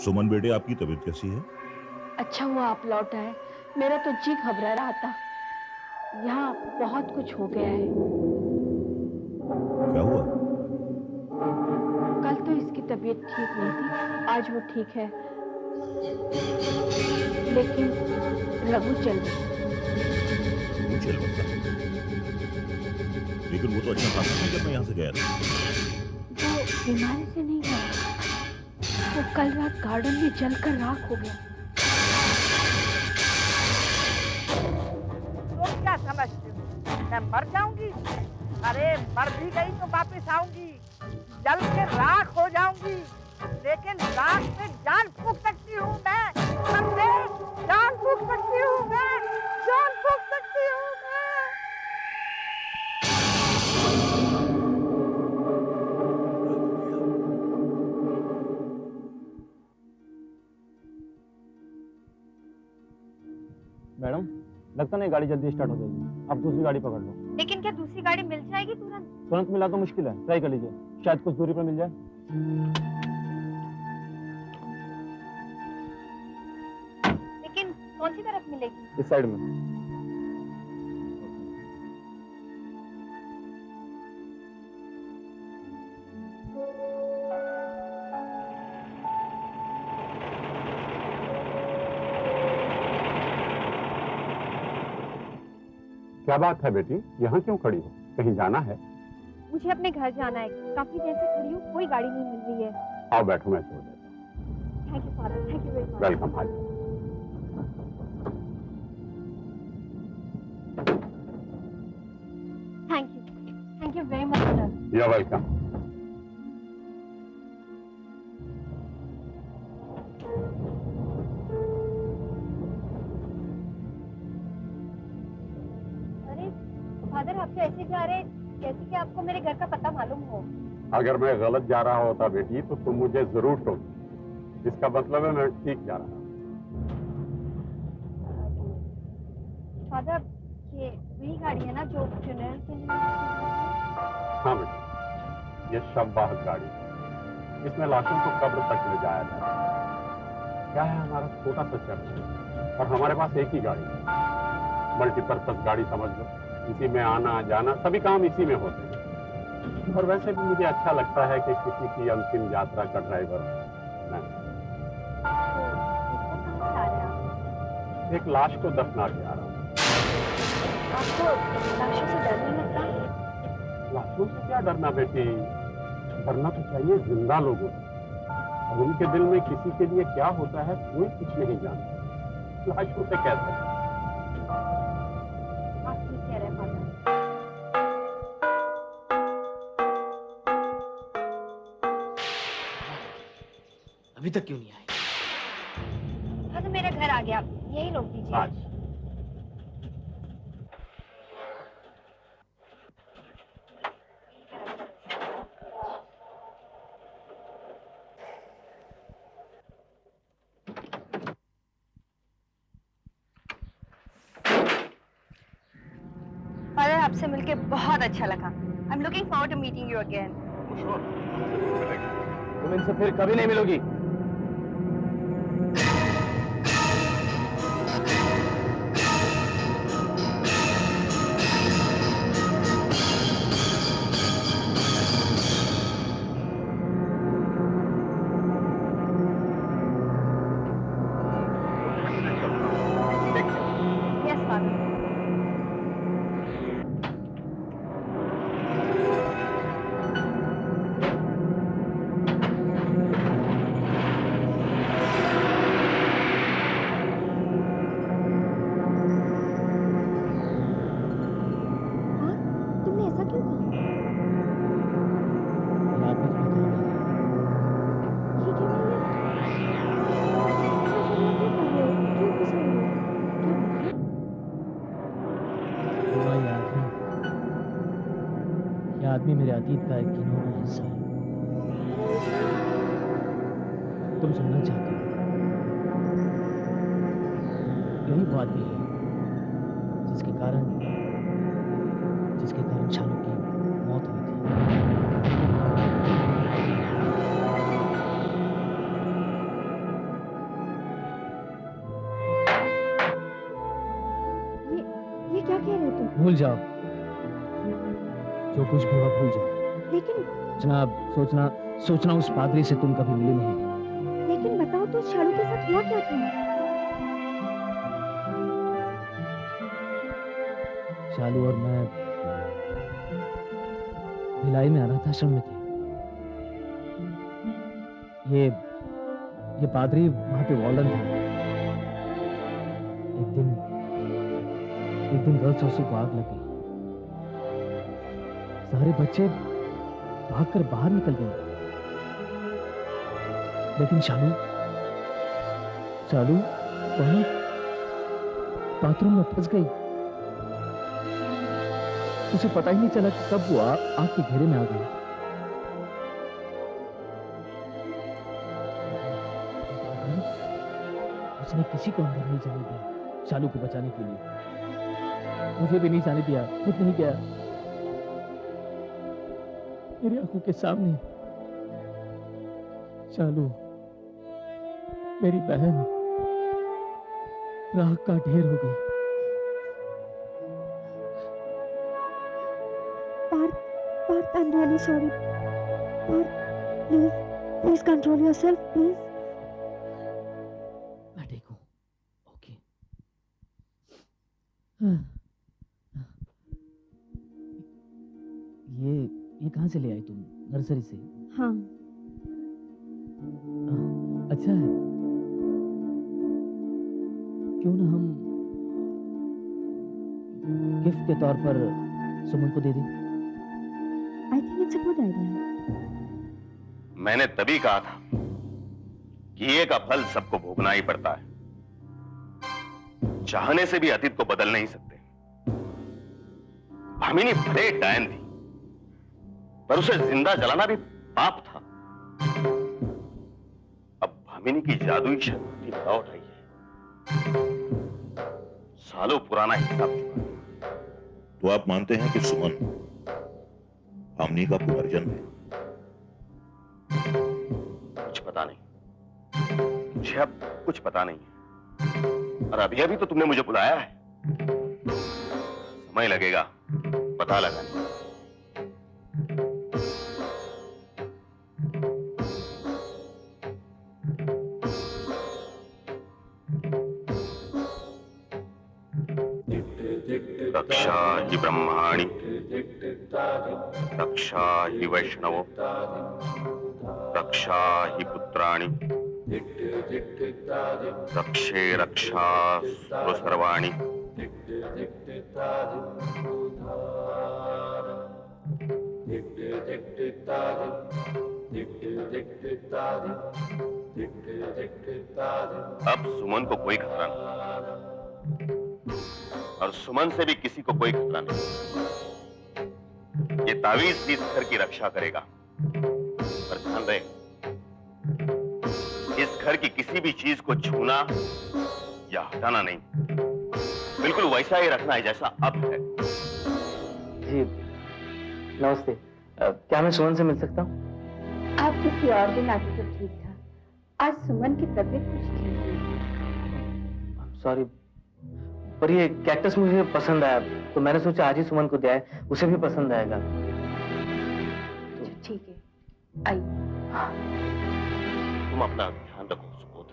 सुमन बेटे, आपकी तबीयत कैसी है? अच्छा हुआ आप लौट आए, मेरा तो जी घबरा रहा था। यहाँ बहुत कुछ हो गया है। क्या हुआ? कल तो इसकी तबीयत ठीक नहीं थी, आज वो ठीक है, लेकिन रघु चल बसा। वो चल बसा? लेकिन वो तो अच्छा खासा था जब मैं यहाँ से गया था। वो बीमारी से नहीं गया, वो कल रात गार्डन में जलकर राख हो गया। तुम क्या समझते हो मैं मर जाऊंगी? अरे मर भी गई तो वापस आऊंगी, जल के राख हो जाऊंगी, लेकिन राख में जान फूंक सकती हूँ मैं। समझे? जान फूंक सकती हूँ मैं, जान फूंक सकती हूँ मैं। मैडम, लगता नहीं गाड़ी जल्दी स्टार्ट हो जाएगी। आप दूसरी गाड़ी पकड़ लो। लेकिन क्या दूसरी गाड़ी मिल जाएगी तुरंत? तुरंत मिला तो मुश्किल है, ट्राई कर लीजिए, शायद कुछ दूरी पर मिल जाए। लेकिन कौन सी तरफ मिलेगी? इस साइड में। क्या बात है बेटी, यहाँ क्यों खड़ी हो? कहीं जाना है? मुझे अपने घर जाना है, काफी देर से खड़ी हूँ, कोई गाड़ी नहीं मिल रही है। आओ बैठो, मैं छोड़ देता हूँ। Thank you father, thank you very much. Welcome. आज thank you very much sir. You are welcome. अरे फादर, आप तो ऐसे जा रहे जैसे कि आपको मेरे घर का पता मालूम हो। अगर मैं गलत जा रहा होता बेटी तो तुम मुझे जरूर टोकती। इसका मतलब है मैं ठीक जा रहा हूँ। फादर, ये वही गाड़ी है ना जो फ्यूनरल के लिए? हाँ बेटी, ये शव वाहक गाड़ी है। इसमें लाशों को कब्र तक ले जाया जाता है। क्या है, हमारा छोटा सा चर्च है और हमारे पास एक ही गाड़ी है, मल्टीपर्पज गाड़ी समझ लो। इसी में आना जाना सभी काम इसी में होते हैं। और वैसे भी मुझे अच्छा लगता है कि किसी की अंतिम यात्रा का ड्राइवर मैं। एक लाश को दफना के आ रहा हूँ। आपको लाशों से डर नहीं लगता? लाशों से क्या डरना बेटी, डरना तो चाहिए जिंदा लोगों से। और उनके दिल में किसी के लिए क्या होता है कोई कुछ नहीं जानता। लाशों से कैसे? आप ठीक कह रहे हैं फादर। अभी तक क्यों नहीं आए? फादर, मेरा घर आ गया, यही रोक दीजिए। आज फादर, आपसे मिलके बहुत अच्छा लगा। I am looking forward to meeting you again. तुम इनसे फिर कभी नहीं मिलोगी। Yes father. तुमने ऐसा क्यों कहा? ये क्यों नहीं है? ऐसा क्यों कर रहे हो? क्यों गुस्सा हो रहे हो? क्या बात है? ये आदमी मेरे अतीत का एक घिनौना हिस्सा है। तुम सुनना चाहती हो? यही वो आदमी है जिसके कारण शालू की मौत हुई थी। भूल जाओ, जो कुछ भी हुआ भूल जाओ। लेकिन सोचना सोचना उस पादरी से तुम कभी मिले नहीं। लेकिन बताओ तो शालू के साथ हुआ क्या था? शालू और मैं भिलाई में अनाथ आश्रम में थे। ये पादरी वहां पे वार्डन था। एक दिन गर्ल्स हॉस्टल को आग लग गई। सारे बच्चे भागकर बाहर निकल गए, लेकिन शालू वहां बाथरूम में फंस गई। उसे पता ही नहीं चला कि कब वो आग के घेरे में आ गई। उसने किसी को अंदर नहीं जाने दिया शालू को बचाने के लिए। मुझे भी नहीं जाने दिया, खुद नहीं गया। मेरी आंखों के सामने शालू, मेरी बहन, राख का ढेर हो गई। Parth, I'm really sorry. Parth, please control yourself, please. मैं ठीक हूँ, ओके। ये कहाँ से ले आई तुम? नर्सरी से? हाँ। अच्छा है। क्यों ना हम गिफ्ट के तौर पर सुमन को दे दें? I think it's a good idea. मैंने तभी कहा था कि ये का फल सबको भोगना ही पड़ता है। चाहने से भी अतीत को बदल नहीं सकते। भामिनी भले डायन थी, पर उसे जिंदा जलाना भी पाप था। अब भामिनी की जादुई शक्ति लौट आई है। सालों पुराना हिसाब चुका है। तो आप मानते हैं कि सुमन भामिनी का पुनर्जन्म है? कुछ पता नहीं, मुझे अब कुछ पता नहीं है। और अभी अभी तो तुमने मुझे बुलाया है। समय लगेगा पता लगाने में। रक्षा हि ब्रह्माणि रक्षा हि वैष्णवो रक्षा हि पुत्राणि रक्षे रक्षा सर्वाणि। अब सुमन को कोई खतरा नहीं, और सुमन से भी किसी को कोई खतरा नहीं। ये तावीज भी इस घर की रक्षा करेगा, पर ध्यान रहे, इस घर की किसी भी चीज को छूना या हटाना नहीं, बिल्कुल वैसा ही रखना है जैसा अब है। जी नमस्ते, क्या मैं सुमन से मिल सकता हूँ? आप किसी और दिन आते तो ठीक था। आज सुमन की तबीयत कुछ ठीक नहीं। सॉरी, पर ये कैक्टस मुझे पसंद आया, तो मैंने सोचा आज ही सुमन को दिया है, उसे भी पसंद आएगा। ठीक है, आइए। तुम अपना ध्यान रखो सुबोध।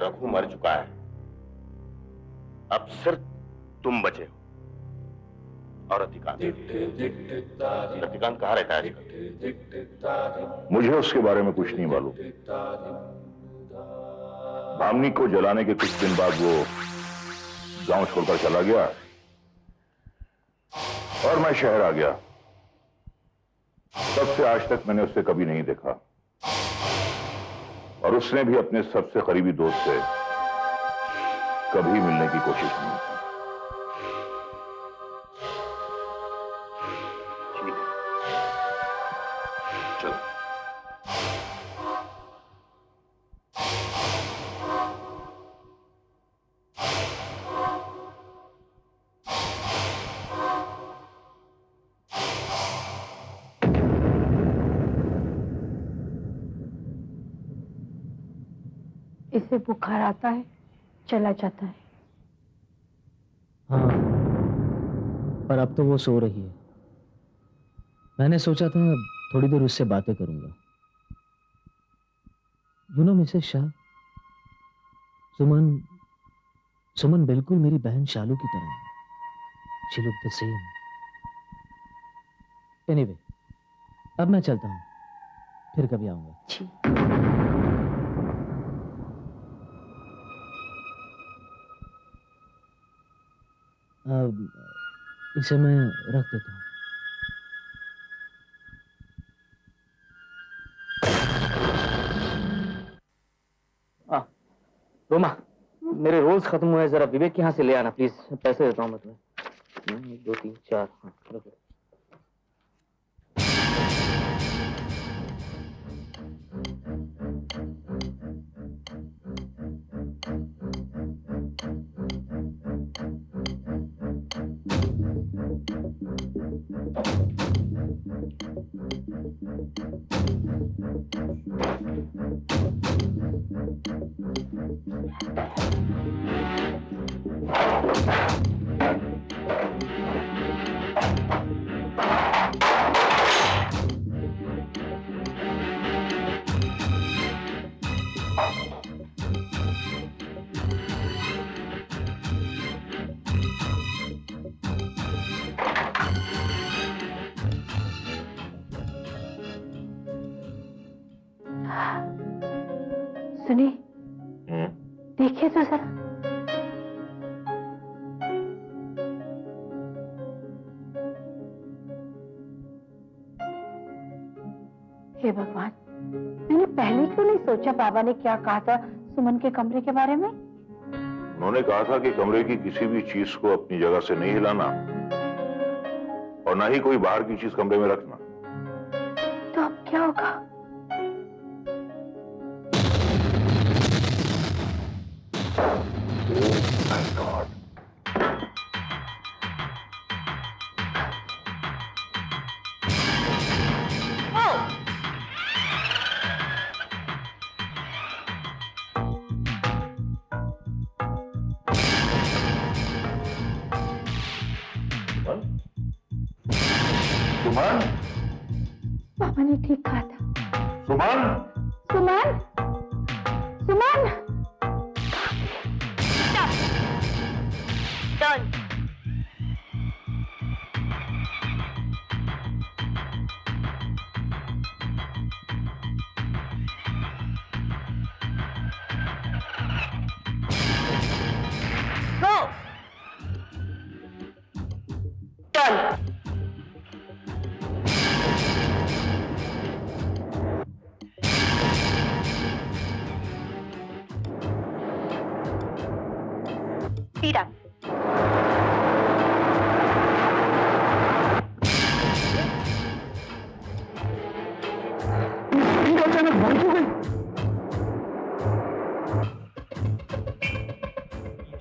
रघु मर चुका है, अब सिर्फ तुम बचे हो। और रतिकांत कहाँ रहता है आजकल? मुझे उसके बारे में कुछ नहीं मालूम। भामिनी को जलाने के कुछ दिन बाद वो गांव छोड़कर चला गया और मैं शहर आ गया। तब से आज तक मैंने उसे कभी नहीं देखा, और उसने भी अपने सबसे करीबी दोस्त से कभी मिलने की कोशिश नहीं की। ठीक है, चलो। इसे बुखार आता है, चला जाता है। हाँ, पर अब तो वो सो रही है। मैंने सोचा था थोड़ी देर उससे बातें करूंगा। मिसेस शाह, सुमन बिल्कुल मेरी बहन शालू की तरह है। She look the same. Anyway, अब मैं चलता हूँ, फिर कभी आऊंगा। जी। अब इसे मैं रख देता हूँ। रोमा, मेरे रोल्स खत्म हुए, जरा विवेक के यहाँ से ले आना प्लीज। पैसे देता हूँ मैं तुम्हें। 1 2 3 4। हाँ, रखो। सुनिए, देखिए तो जरा। हे भगवान, मैंने पहले क्यों नहीं सोचा बाबा ने क्या कहा था सुमन के कमरे के बारे में। उन्होंने कहा था कि कमरे की किसी भी चीज को अपनी जगह से नहीं हिलाना और ना ही कोई बाहर की चीज कमरे में रखना। तो अब क्या होगा? सुमन, पापा ने ठीक कहा था। सुमन, सुमन, सुमन। Done. Go. Done. Speed up.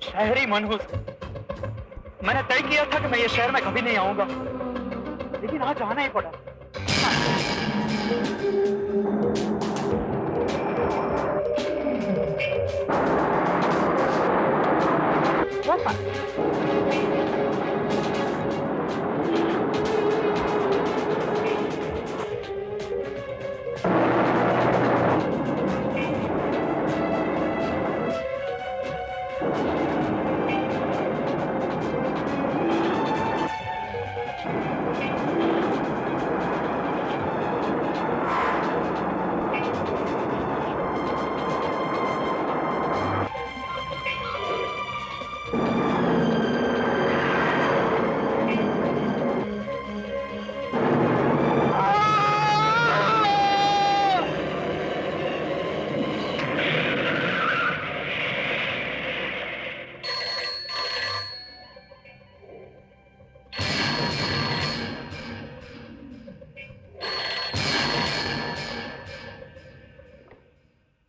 शहरी मनहूस, मैंने तय किया था कि मैं ये शहर में कभी नहीं आऊंगा, लेकिन आज आना ही पड़ा।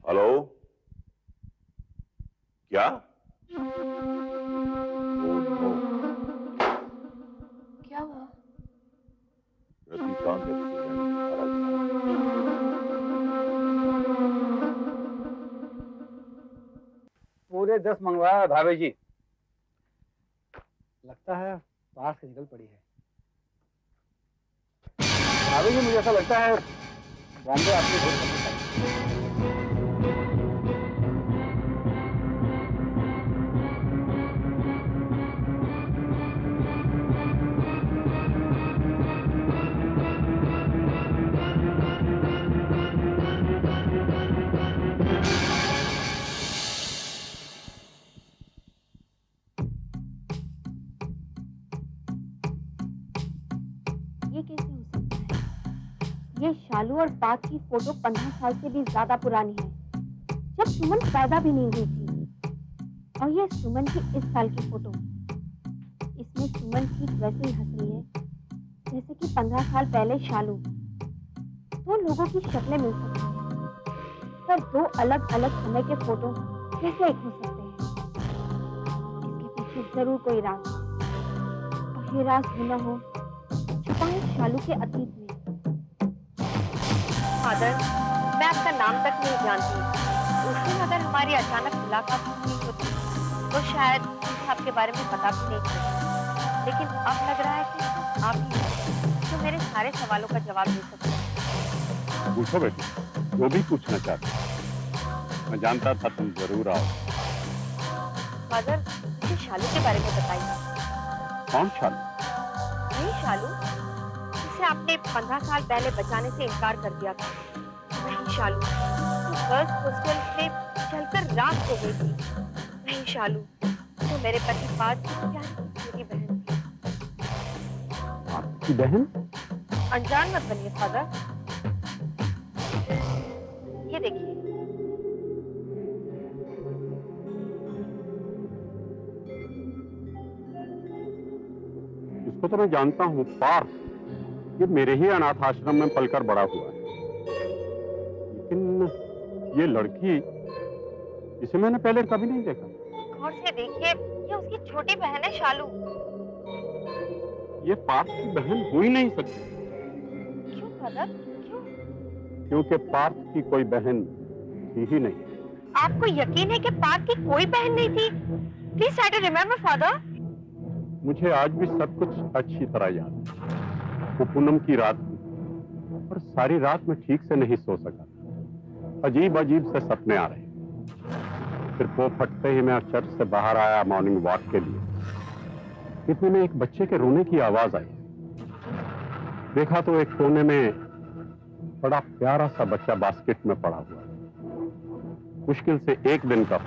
हेलो, क्या? क्या हुआ? रतिकांत पूरे 10 मंगवाया भाभी जी। लगता है पास से निकल पड़ी है। भाभी जी, मुझे ऐसा लगता है बॉम्बे आपकी बहुत पसंद है। ये कैसे हो सकता है? ये शालू और पाक की फोटो 15 साल से भी ज्यादा पुरानी है, जब सुमन पैदा भी नहीं हुई थी। और ये सुमन की इस साल की फोटो, इसमें सुमन ठीक वैसे ही हंस रही है जैसे कि 15 साल पहले शालू। दो लोगों की शक्लें मिल सकती हैं, पर दो अलग अलग समय के फोटो कैसे एक हो सकते हैं? इसके पीछे जरूर कोई राज है, और ये राज ढूंढना हो छुपा है शालू के अतीत में। फादर, मैं आपका नाम तक नहीं जानती। उस दिन अगर हमारी अचानक मुलाकात नहीं होती तो शायद मुझे आपके बारे में पता भी नहीं चलता। लेकिन अब लग रहा है कि आप ही हैं जो मेरे सारे सवालों का जवाब दे सकते हैं। पूछो बेटी, जो भी पूछना चाहते हो। मैं जानता था तुम जरूर आओ। फादर, मुझे शालू के बारे में बताइए। कौन शालू? नहीं शालू, जिसे आपने 15 साल पहले बचाने से इनकार कर दिया था। नहीं शालू, तो गर्ल्स हॉस्टल में चलकर रात हो गई थी। नहीं शालू, तो मेरे पति पाद की प्यारी छोटी बहन थी। आपकी बहन? अनजान मत बनिए फादर। ये देखिए, इसको तो मैं जानता हूँ, पार्थ। ये मेरे ही अनाथ आश्रम में पलकर बड़ा हुआ है। लेकिन ये लड़की, इसे मैंने पहले कभी नहीं देखा। गौर से देखिए, ये उसकी छोटी बहन है शालू। ये पार्थ की बहन हो ही नहीं सकती। क्यों फादर, क्यों? क्योंकि पार्थ की कोई बहन थी ही नहीं। आपको यकीन है कि पार्थ की कोई बहन नहीं थी? Please try to remember father. मुझे आज भी सब कुछ अच्छी तरह याद है। वो पूनम की रात थी और सारी रात में ठीक से नहीं सो सका। अजीब अजीब से सपने आ रहे। फिर वो फटते ही मैं चर्च से बाहर आया मॉर्निंग वॉक के लिए। इतने में एक बच्चे के रोने की आवाज आई। देखा तो एक कोने में बड़ा प्यारा सा बच्चा बास्केट में पड़ा हुआ है। मुश्किल से एक दिन का।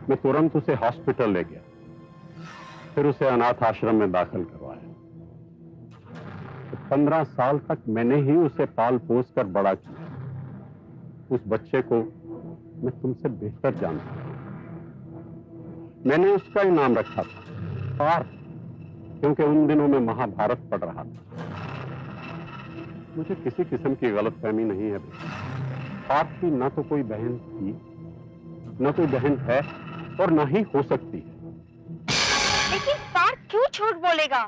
मैं तुरंत उसे हॉस्पिटल ले गया, फिर उसे अनाथ आश्रम में दाखिल करवाया। 15 साल तक मैंने ही उसे पाल पोस कर बड़ा किया। उस बच्चे को मैं तुमसे बेहतर जानता हूं। मैंने उसका ही नाम रखा था पार्थ, क्योंकि उन दिनों में महाभारत पढ़ रहा था। मुझे किसी किस्म की गलतफहमी नहीं है। पार्थ की ना तो कोई बहन थी, ना कोई बहन है, और ना ही हो सकती है। लेकिन पार्थ क्यों झूठ बोलेगा?